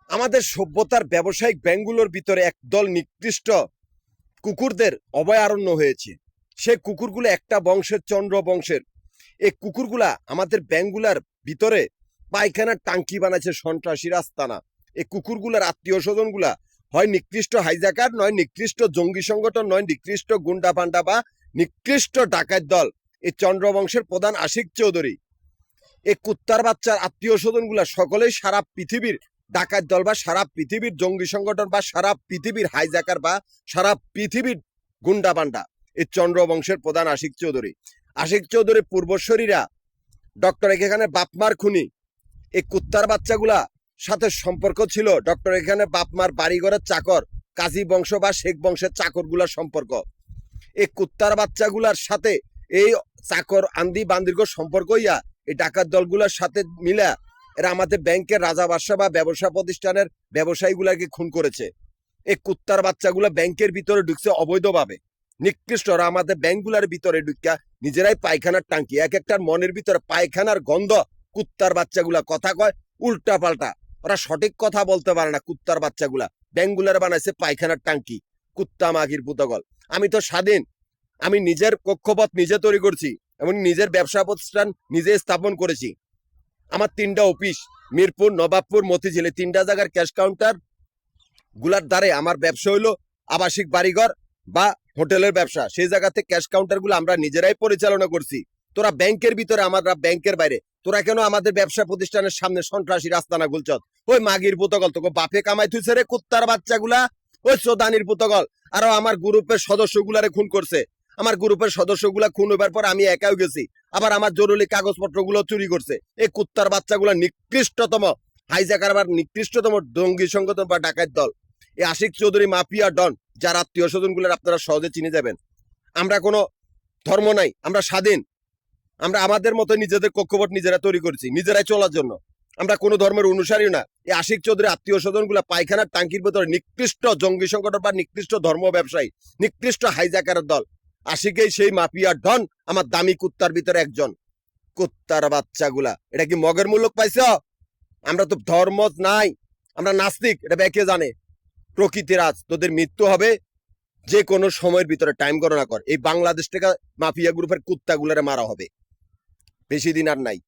আমাদের সভ্যতার ব্যবসায়িক ব্যাংকগুলোর ভিতরে একদল নিকৃষ্ট কুকুরদের অভয়ারণ্য হয়েছে। সেই কুকুরগুলো একটা বংশের, চন্দ্র বংশের। এই কুকুরগুলা আমাদের ব্যাংকগুলার ভিতরে পায়খানার টাঙ্কি বানাচ্ছে, সন্ত্রাসীর আস্তানা। এই কুকুরগুলার আত্মীয় স্বজনগুলা হয় নিকৃষ্ট হাইজাকার, নয় নিকৃষ্ট জঙ্গি সংগঠন, নয় নিকৃষ্ট গুন্ডা পান্ডা বা নিকৃষ্ট ডাকাত দল। এই চন্দ্রবংশের প্রধান আশিক চৌধুরী, এই কুত্তার বাচ্চার আত্মীয় স্বজনগুলা সকলেই সারা পৃথিবীর ডাকাত দল বা সারা পৃথিবীর জঙ্গি সংগঠন বা সারা পৃথিবীর হাইজাকার বা সারা পৃথিবীর গুন্ডা পান্ডা। এই চন্দ্রবংশের প্রধান আশিক চৌধুরী। আশিক চৌধুরীর পূর্বশরীরা ডক্টর এখানে বাপমার খুনি। এই কুত্তার বাচ্চাগুলা সাথে সম্পর্ক ছিল ডক্টর এখানে বাপমার বাড়িঘরের চাকর, কাজী বংশ বা শেখ বংশের চাকরগুলার সম্পর্ক। এই কুত্তার বাচ্চাগুলার সাথে এই চাকর আন্দি বান্দির্ঘ সম্পর্ক হইয়া এই ডাকাত দলগুলোর সাথে মিলা এরা আমাদের ব্যাংকের রাজা বাদশা বা ব্যবসা প্রতিষ্ঠানের ব্যবসায়ীগুলাকে খুন করেছে। এই কুত্তার বাচ্চাগুলা ব্যাংকের ভিতরে ঢুকছে অবৈধভাবে। নিকৃষ্টরা আমাদের ব্যাংকগুলার ভিতরে ঢুকিয়া নিজেরাই পায়খানার টাঙ্কি, এক একটার মনের ভিতরে পায়খানার গন্ধ। কুত্তার বাচ্চাগুলা কথা কয় উল্টা পাল্টা, ওরা সঠিক কথা বলতে পারে না। কুত্তার বাচ্চাগুলা ব্যাংকগুলার বানাইছে পায়খানার টাঙ্কি, কুত্তা মাগির পুতগল। আমি তো স্বাধীন, আমি নিজের কক্ষপথ নিজে তৈরি করছি এবং নিজের ব্যবসা প্রতিষ্ঠান নিজে স্থাপন করেছি। আমার 3টা অফিস, মিরপুর, নবাবপুর, মতিঝিলে 3টা জায়গার ক্যাশ কাউন্টার গুলার দ্বারে আমার ব্যবসা হইলো আবাসিক বাড়িঘর বা হোটেলের ব্যবসা। সেই জায়গাতে ক্যাশ কাউন্টার গুলো আমরা নিজেরাই পরিচালনা করছি। তোরা ব্যাংকের ভিতরে, আমরা ব্যাংকের বাইরে। তোরা কেন আমাদের ব্যবসা প্রতিষ্ঠানের সামনে সন্ত্রাসী রাস্তানা গুলছত? ওই মাগির পুতগল, তোকে বাপে কামাই থুইছে রে কুত্তার বাচ্চাগুলা, ওই চোদানির পুতগল। আরো আমার গ্রুপের সদস্যগুলারে খুন করছে। আমার গ্রুপের সদস্যগুলা খুন হইবার পর আমি একাও গেছি, আবার আমার জরুরি কাগজপত্রগুলো চুরি করছে। এই কুত্তার বাচ্চাগুলা নিকৃষ্টতম হাইজাকার বা নিকৃষ্টতম জঙ্গি সংগঠন বা ডাকাত দল। এই আশিক চৌধুরী মাফিয়া ডন, যার আত্মীয় স্বজন গুলার আপনারা সহজে চিনে যাবেন। আমরা কোনো ধর্ম নাই, আমরা স্বাধীন। আমরা আমাদের মতো নিজেদের কক্ষপথ নিজেরা তৈরি করছি, নিজেরাই চলার জন্য। আমরা কোনো ধর্মের অনুসারীও না। এই আশিক চৌধুরী আত্মীয় স্বজন গুলা পায়খানার টাঙ্কির ভেতরে নিকৃষ্ট জঙ্গি সংগঠন বা নিকৃষ্ট ধর্ম ব্যবসায়ী, নিকৃষ্ট হাইজাকারের দল। আশিকেই সেই মাফিয়া ডন, আমার দামি কুত্তার ভিতরে একজন। কুত্তার বাচ্চাগুলা, এটা কি মগের মূল্য পাইছ? আমরা তো ধর্ম নাই, আমরা নাস্তিক, এটা ব্যাকে জানে। প্রকৃতির আজ তোদের মৃত্যু হবে যে কোনো সময়ের ভিতরে, টাইম গণনা কর। এই বাংলাদেশ থেকে মাফিয়া গ্রুপের কুত্তাগুলারে মারা হবে, বেশি দিন আর নাই।